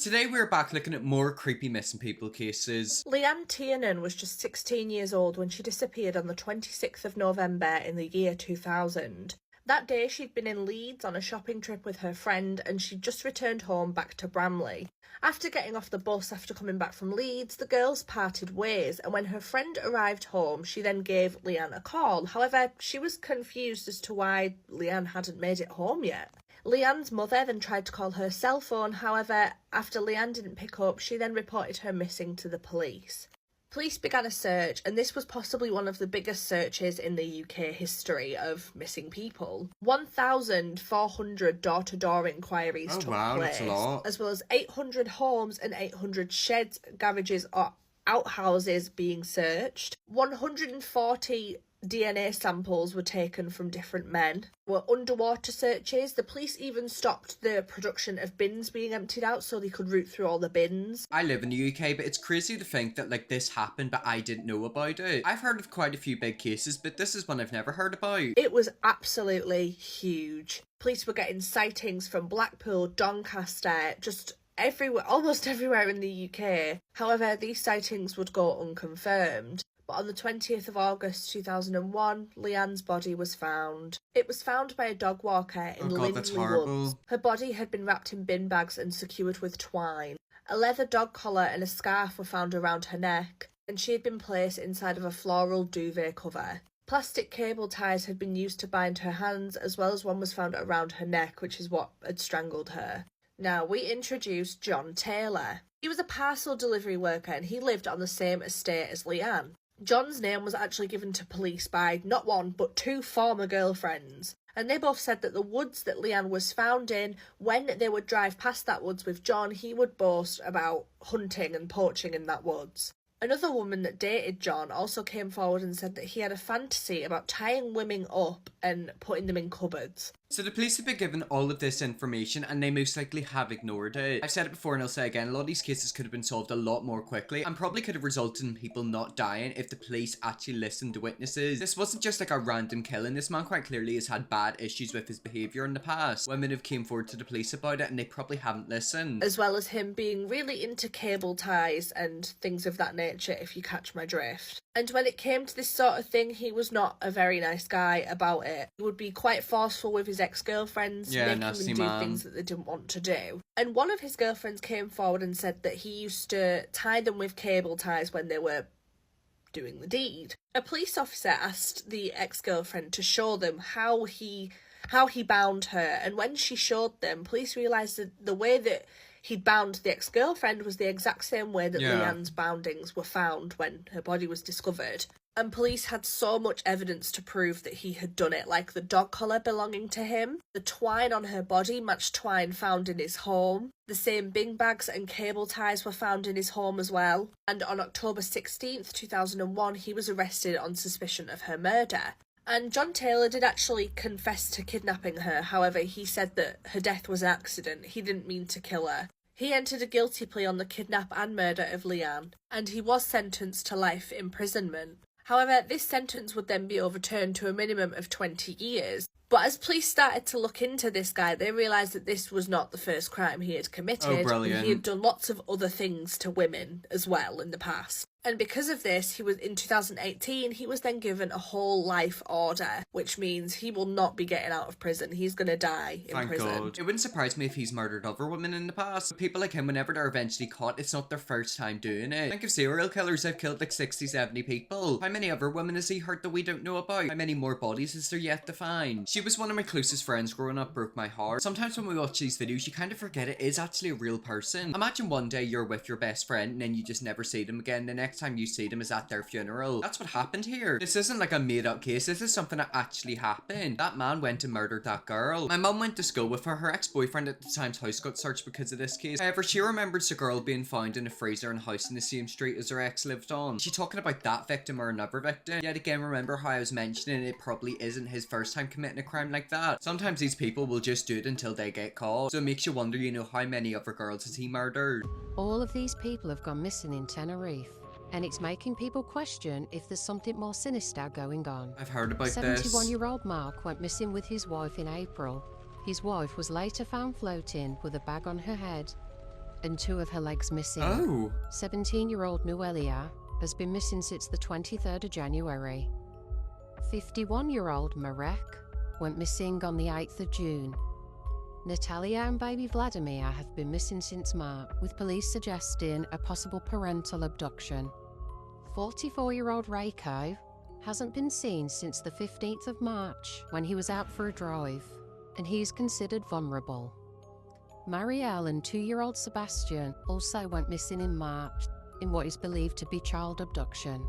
Today we're back looking at more creepy missing people cases. Leanne was just 16 years old when she disappeared on the 26th of November in the year 2000. That day she'd been in Leeds on a shopping trip with her friend and she'd just returned home back to Bramley. After getting off the bus after coming back from Leeds, the girls parted ways, and when her friend arrived home, she then gave Leanne a call. However, she was confused as to why Leanne hadn't made it home yet. Leanne's mother then tried to call her cell phone. However, after Leanne didn't pick up, she then reported her missing to the police. Police began a search, and this was possibly one of the biggest searches in the UK history of missing people. 1,400 door-to-door inquiries took place, that's a lot. as well as 800 homes and 800 sheds, garages or outhouses being searched. 140 DNA samples were taken from different men. Were underwater searches. The police even stopped the production of bins being emptied out so they could root through all the bins. I live in the UK, but it's crazy to think that this happened but I didn't know about it. I've heard of quite a few big cases, but this is one I've never heard about. It was absolutely huge. Police were getting sightings from Blackpool, Doncaster, just everywhere, almost everywhere in the UK. However, these sightings would go unconfirmed. But on the 20th of August 2001, Leanne's body was found. It was found by a dog walker in Lindley Woods. Her body had been wrapped in bin bags and secured with twine. A leather dog collar and a scarf were found around her neck, and she had been placed inside of a floral duvet cover. Plastic cable ties had been used to bind her hands, as well as one was found around her neck, which is what had strangled her. Now, we introduce John Taylor. He was a parcel delivery worker and he lived on the same estate as Leanne. John's name was actually given to police by not one, but two former girlfriends. And they both said that the woods that Leanne was found in, when they would drive past that woods with John, he would boast about hunting and poaching in that woods. Another woman that dated John also came forward and said that he had a fantasy about tying women up and putting them in cupboards. So the police have been given all of this information and they most likely have ignored it. I've said it before and I'll say again, a lot of these cases could have been solved a lot more quickly and probably could have resulted in people not dying if the police actually listened to witnesses. This wasn't just like a random killing. This man quite clearly has had bad issues with his behaviour in the past. Women have came forward to the police about it and they probably haven't listened. As well as him being really into cable ties and things of that nature, if you catch my drift. And when it came to this sort of thing, he was not a very nice guy about it. He would be quite forceful with his ex-girlfriends, making them do things that they didn't want to do. And one of his girlfriends came forward and said that he used to tie them with cable ties when they were doing the deed. A police officer asked the ex-girlfriend to show them how he bound her, and when she showed them, police realised that the way that he'd bound the ex-girlfriend was the exact same way that Leanne's boundings were found when her body was discovered. And police had so much evidence to prove that he had done it, like the dog collar belonging to him. The twine on her body matched twine found in his home. The same bin bags and cable ties were found in his home as well. And on October 16th, 2001, he was arrested on suspicion of her murder. And John Taylor did actually confess to kidnapping her. However, he said that her death was an accident. He didn't mean to kill her. He entered a guilty plea on the kidnap and murder of Leanne, and he was sentenced to life imprisonment. However, this sentence would then be overturned to a minimum of 20 years. But as police started to look into this guy, they realised that this was not the first crime he had committed. Oh, brilliant. He had done lots of other things to women as well in the past. And because of this, in 2018, he was then given a whole life order, which means he will not be getting out of prison. He's going to die in prison. Thank God. It wouldn't surprise me if he's murdered other women in the past. But people like him, whenever they're eventually caught, it's not their first time doing it. Think of serial killers that have killed like 60, 70 people. How many other women has he hurt that we don't know about? How many more bodies is there yet to find? She was one of my closest friends growing up, broke my heart. Sometimes when we watch these videos, you kind of forget it is actually a real person. Imagine one day you're with your best friend and then you just never see them again. The next time you see them is at their funeral. That's what happened here. This isn't like a made up case. This is something that actually happened. That man went and murdered that girl. My mum went to school with her. Her ex-boyfriend at the time's house got searched because of this case. However, she remembers the girl being found in a freezer in a house in the same street as her ex lived on. Is she talking about that victim or another victim? Yet again, remember how I was mentioning it probably isn't his first time committing a crime like that. Sometimes these people will just do it until they get caught. So it makes you wonder, how many other girls has he murdered? All of these people have gone missing in Tenerife, and it's making people question if there's something more sinister going on. I've heard about this. 71-year-old Mark went missing with his wife in April. His wife was later found floating with a bag on her head. and 2 of her legs missing. Oh. 17-year-old Noelia has been missing since the 23rd of January. 51-year-old Marek went missing on the 8th of June. Natalia and baby Vladimir have been missing since March, with police suggesting a possible parental abduction. 44-year-old Reiko hasn't been seen since the 15th of March when he was out for a drive, and he's considered vulnerable. Marielle and 2-year-old Sebastian also went missing in March in what is believed to be child abduction,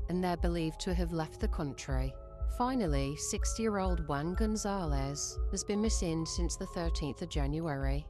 and they're believed to have left the country. Finally, 60-year-old Juan Gonzalez has been missing since the 13th of January.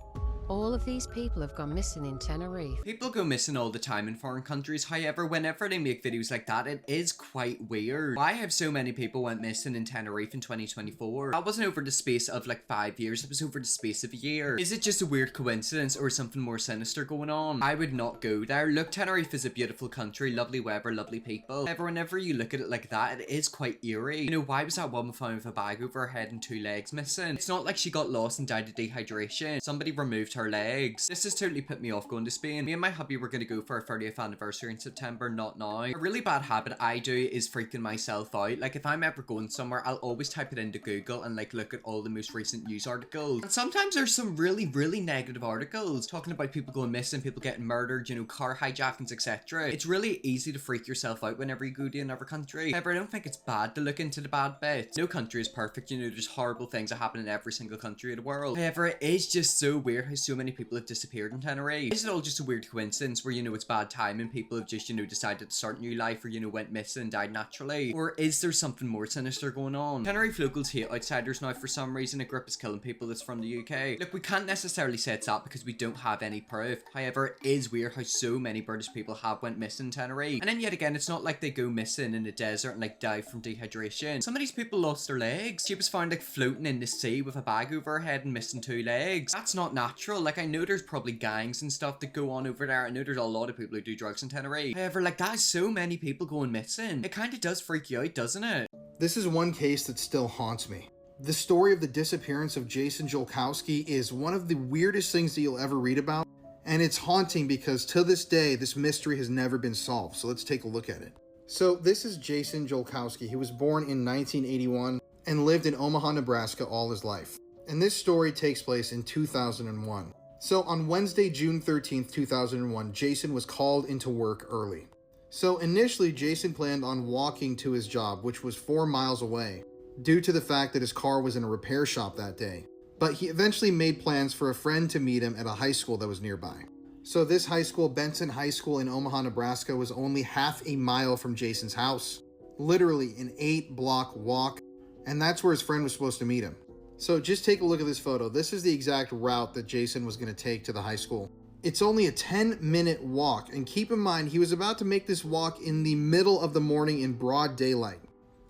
All of these people have gone missing in Tenerife. People go missing all the time in foreign countries, however, whenever they make videos like that, it is quite weird. Why have so many people went missing in Tenerife in 2024? That wasn't over the space of like 5 years, it was over the space of a year. Is it just a weird coincidence or something more sinister going on? I would not go there. Look, Tenerife is a beautiful country, lovely weather, lovely people. However, whenever you look at it like that, it is quite eerie. You know, why was that woman found with a bag over her head and 2 legs missing? It's not like she got lost and died of dehydration. Somebody removed her legs. This has totally put me off going to Spain. Me and my hubby were going to go for our 30th anniversary in September, not now. A really bad habit I do is freaking myself out. Like, if I'm ever going somewhere, I'll always type it into Google and like look at all the most recent news articles. And sometimes there's some really negative articles talking about people going missing, people getting murdered, you know, car hijackings, etc. It's really easy to freak yourself out whenever you go to another country. However, I don't think it's bad to look into the bad bits. No country is perfect, you know, there's horrible things that happen in every single country of the world. However, it is just so weird how so many people have disappeared in Tenerife. Is it all just a weird coincidence where, you know, it's bad time and people have just, you know, decided to start new life, or, you know, went missing and died naturally? Or is there something more sinister going on? Tenerife locals hate outsiders now for some reason. A group is killing people that's from the UK. Look, we can't necessarily say it's that because we don't have any proof. However, it is weird how so many British people have went missing in Tenerife. And then yet again, it's not like they go missing in the desert and like die from dehydration. Some of these people lost their legs. She was found like floating in the sea with a bag over her head and missing 2 legs. That's not natural. Like, I know there's probably gangs and stuff that go on over there. I know there's a lot of people who do drugs in Tenerife. However, like, that is so many people going missing. It kind of does freak you out, doesn't it? This is one case that still haunts me. The story of the disappearance of Jason Jolkowski is one of the weirdest things that you'll ever read about, and it's haunting because to this day, this mystery has never been solved. So let's take a look at it. So this is Jason Jolkowski. He was born in 1981 and lived in Omaha, Nebraska all his life. And this story takes place in 2001. So on Wednesday, June 13th, 2001, Jason was called into work early. So initially, Jason planned on walking to his job, which was 4 miles away, due to the fact that his car was in a repair shop that day. But he eventually made plans for a friend to meet him at a high school that was nearby. So this high school, Benson High School in Omaha, Nebraska, was only half a mile from Jason's house. Literally an 8-block walk, and that's where his friend was supposed to meet him. So just take a look at this photo. This is the exact route that Jason was going to take to the high school. It's only a 10-minute walk, and keep in mind, he was about to make this walk in the middle of the morning in broad daylight.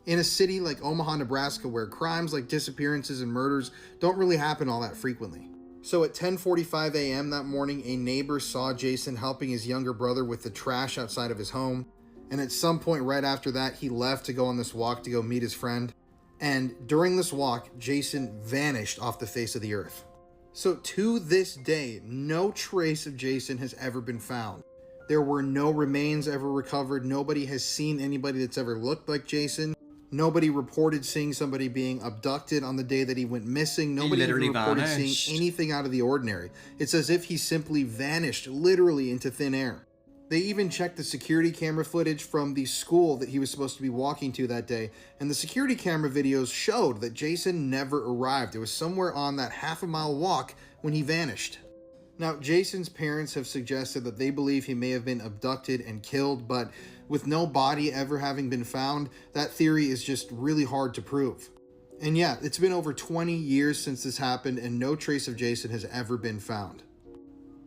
In a city like Omaha, Nebraska, where crimes like disappearances and murders don't really happen all that frequently. So at 10:45 a.m. that morning, a neighbor saw Jason helping his younger brother with the trash outside of his home. And at some point right after that, he left to go on this walk to go meet his friend. And during this walk, Jason vanished off the face of the earth. So to this day, no trace of Jason has ever been found. There were no remains ever recovered. Nobody has seen anybody that's ever looked like Jason. Nobody reported seeing somebody being abducted on the day that he went missing. Nobody even reported seeing anything out of the ordinary. It's as if he simply vanished literally into thin air. They even checked the security camera footage from the school that he was supposed to be walking to that day, and the security camera videos showed that Jason never arrived. It was somewhere on that half-a-mile walk when he vanished. Now, Jason's parents have suggested that they believe he may have been abducted and killed, but with no body ever having been found, that theory is just really hard to prove. And yeah, it's been over 20 years since this happened, and no trace of Jason has ever been found.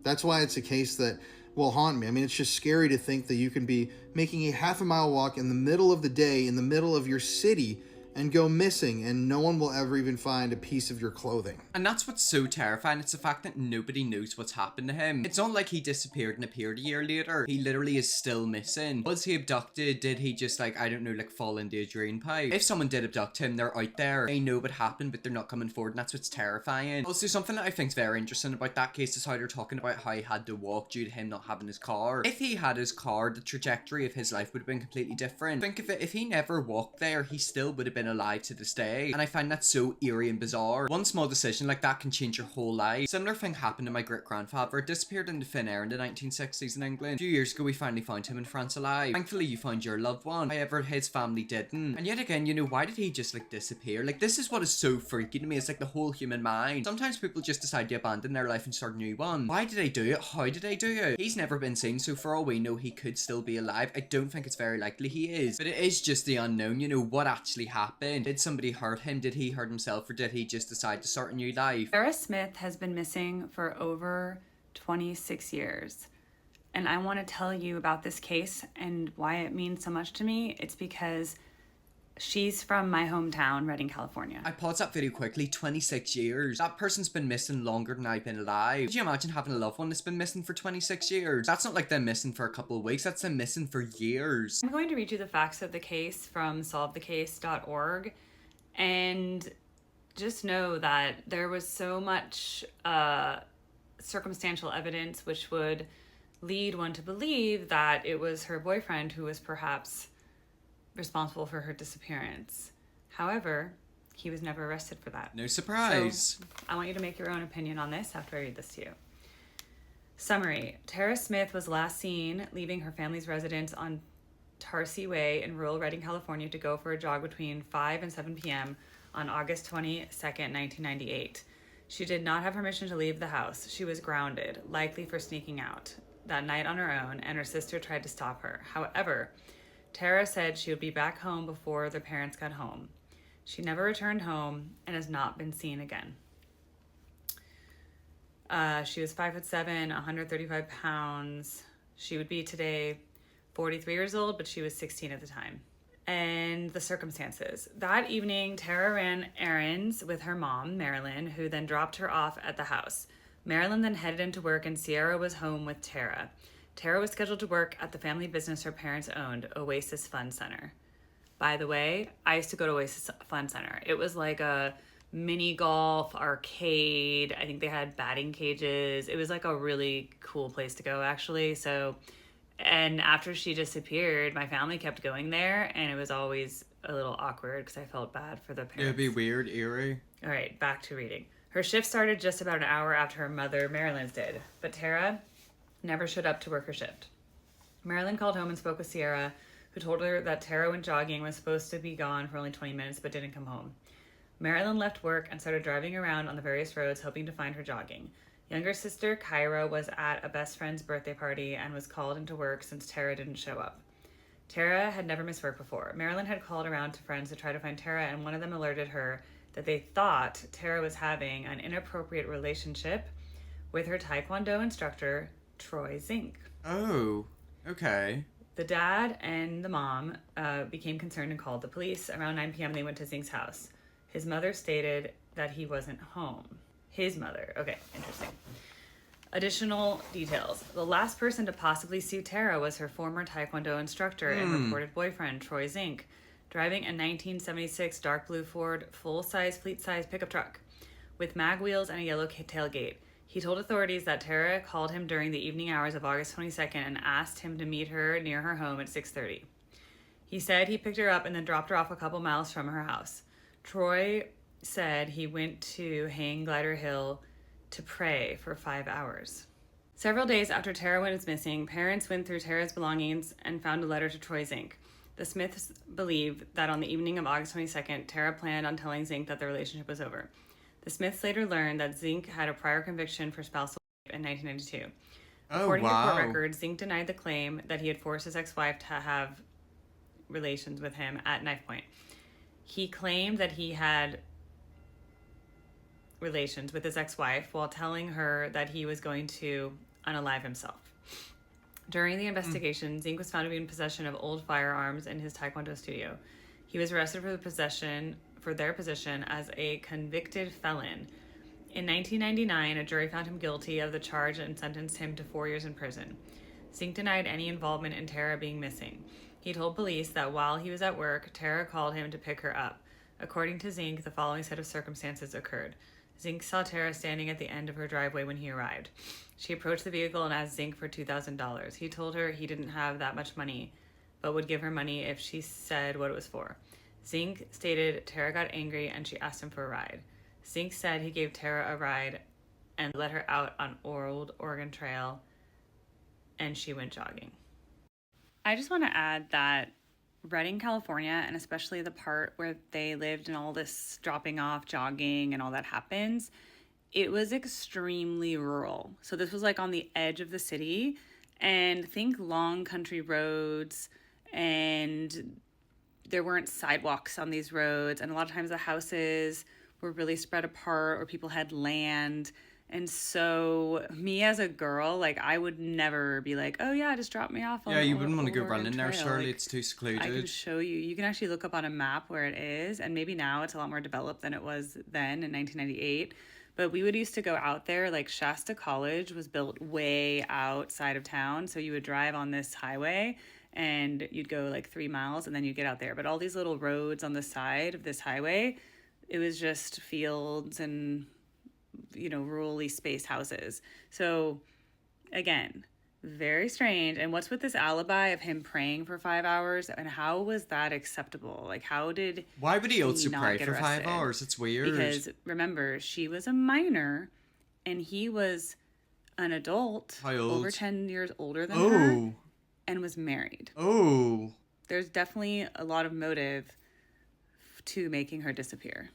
That's why it's a case that will haunt me. I mean, it's just scary to think that you can be making a half-a-mile walk in the middle of the day, in the middle of your city, and go missing, and no one will ever even find a piece of your clothing. And that's what's so terrifying. It's the fact that nobody knows what's happened to him. It's not like he disappeared and appeared a year later. He literally is still missing. Was he abducted? Did he just, like, I don't know, like, fall into a drain pipe? If someone did abduct him, they're out there. They know what happened, but they're not coming forward, and that's what's terrifying. Also, something that I think is very interesting about that case is how they're talking about how he had to walk due to him not having his car. If he had his car, the trajectory of his life would have been completely different. Think of it, if he never walked there, he still would have been alive to this day. And I find that so eerie and bizarre. One small decision like that can change your whole life. Similar thing happened to my great-grandfather. It disappeared into thin air in the 1960s in England. A few years ago, we finally found him in France alive. Thankfully, you found your loved one. However, his family didn't. And yet again, you know, why did he just, like, disappear? Like, this is what is so freaky to me. It's like the whole human mind. Sometimes people just decide to abandon their life and start a new one. Why did they do it? How did they do it? He's never been seen, so for all we know, he could still be alive. I don't think it's very likely he is. But it is just the unknown, you know, what actually happened. Did somebody hurt him? Did he hurt himself? Or did he just decide to start a new life? Tara Smith has been missing for over 26 years. And I want to tell you about this case and why it means so much to me. It's because she's from my hometown, Redding, California. I paused that video quickly. 26 years. That person's been missing longer than I've been alive. Could you imagine having a loved one that's been missing for 26 years? That's not like them missing for a couple of weeks. That's them missing for years. I'm going to read you the facts of the case from solvethecase.org. And just know that there was so much circumstantial evidence which would lead one to believe that it was her boyfriend who was perhaps responsible for her disappearance. However, he was never arrested for that. No surprise. So, I want you to make your own opinion on this after I read this to you. Summary. Tara Smith was last seen leaving her family's residence on Tarsi Way in rural Redding, California to go for a jog between 5 and 7 p.m. on August 22nd, 1998. She did not have permission to leave the house. She was grounded, likely for sneaking out that night on her own, and her sister tried to stop her. However, Tara said she would be back home before their parents got home. She never returned home and has not been seen again. She was 5'7", 135 pounds. She would be today 43 years old, but she was 16 at the time. And the circumstances. That evening, Tara ran errands with her mom, Marilyn, who then dropped her off at the house. Marilyn then headed into work and Sierra was home with Tara. Tara was scheduled to work at the family business her parents owned, Oasis Fun Center. By the way, I used to go to Oasis Fun Center. It was like a mini golf arcade. I think they had batting cages. It was like a really cool place to go, actually. And after she disappeared, my family kept going there, and it was always a little awkward because I felt bad for the parents. It'd be weird, eerie. All right, back to reading. Her shift started just about an hour after her mother, Marilyn's, did, but Tara never showed up to work her shift. Marilyn called home and spoke with Sierra, who told her that Tara went jogging, was supposed to be gone for only 20 minutes, but didn't come home. Marilyn left work and started driving around on the various roads, hoping to find her jogging. Younger sister Kyra was at a best friend's birthday party and was called into work since Tara didn't show up. Tara had never missed work before. Marilyn had called around to friends to try to find Tara, and one of them alerted her that they thought Tara was having an inappropriate relationship with her Taekwondo instructor, Troy Zink. Oh, okay. The dad and the mom became concerned and called the police. Around 9 p.m., they went to Zink's house. His mother stated that he wasn't home. His mother. Okay, interesting. Additional details. The last person to possibly see Tara was her former Taekwondo instructor and reported boyfriend, Troy Zink, driving a 1976 dark blue Ford full-size, fleet-size pickup truck with mag wheels and a yellow tailgate. He told authorities that Tara called him during the evening hours of August 22nd and asked him to meet her near her home at 6:30. He said he picked her up and then dropped her off a couple miles from her house. Troy said he went to Hang Glider Hill to pray for 5 hours. Several days after Tara went missing, parents went through Tara's belongings and found a letter to Troy Zink. The Smiths believe that on the evening of August 22nd, Tara planned on telling Zink that their relationship was over. The Smiths later learned that Zink had a prior conviction for spousal rape in 1992. According to court records, Zink denied the claim that he had forced his ex-wife to have relations with him at knife point. He claimed that he had relations with his ex-wife while telling her that he was going to unalive himself. During the investigation, Zink was found to be in possession of old firearms in his Taekwondo studio. He was arrested for their position as a convicted felon. In 1999, a jury found him guilty of the charge and sentenced him to 4 years in prison. Zink denied any involvement in Tara being missing. He told police that while he was at work, Tara called him to pick her up. According to Zink, the following set of circumstances occurred. Zink saw Tara standing at the end of her driveway when he arrived. She approached the vehicle and asked Zink for $2,000. He told her he didn't have that much money, but would give her money if she said what it was for. Zink stated Tara got angry and she asked him for a ride. Zink said he gave Tara a ride and let her out on Old Oregon Trail, and she went jogging. I just want to add that Redding, California, and especially the part where they lived and all this dropping off, jogging, and all that happens, it was extremely rural. So this was like on the edge of the city, and think long country roads, and there weren't sidewalks on these roads, and a lot of times the houses were really spread apart, or people had land. And so me as a girl, like, I would never be like, oh yeah, just drop me off on Yeah, you wouldn't want to go Oregon running there, Trail. surely. Like, It's too secluded. I can show you. You can actually look up on a map where it is, and maybe now it's a lot more developed than it was then in 1998. But we would used to go out there, like Shasta College was built way outside of town, so you would drive on this highway and you'd go like 3 miles and then you'd get out there. But all these little roads on the side of this highway, it was just fields and, you know, rurally spaced houses. So again, very strange. And what's with this alibi of him praying for 5 hours, and how was that acceptable? Like, how did Why would he also not pray get for 5 arrested? hours? It's weird. Because remember, she was a minor and he was an adult, How old? over 10 years older than her, and was married. Oh. There's definitely a lot of motive to making her disappear.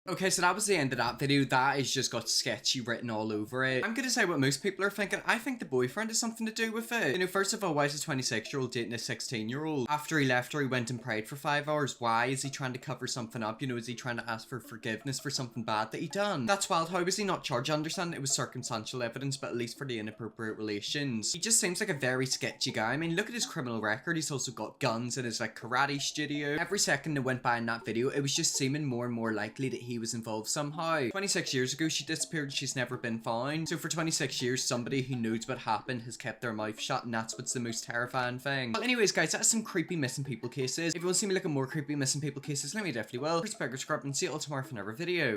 Okay, so that was the end of that video. That has just got sketchy written all over it. I'm gonna say what most people are thinking. I think the boyfriend has something to do with it. You know, first of all, why is a 26-year-old dating a 16-year-old? After he left her, he went and prayed for 5 hours. Why? Is he trying to cover something up? You know, is he trying to ask for forgiveness for something bad that he done? That's wild. How was he not charged? I understand it was circumstantial evidence, but at least for the inappropriate relations. He just seems like a very sketchy guy. I mean, look at his criminal record. He's also got guns in his, like, karate studio. Every second that went by in that video, it was just seeming more and more likely that he was involved somehow. 26 years ago, she disappeared and she's never been found. So for 26 years, somebody who knows what happened has kept their mouth shut, and that's what's the most terrifying thing. Well, anyways, guys, that's some creepy missing people cases. If you want to see me look at more creepy missing people cases, let me definitely will. Here's Beggar Scrub, and see you all tomorrow for another video.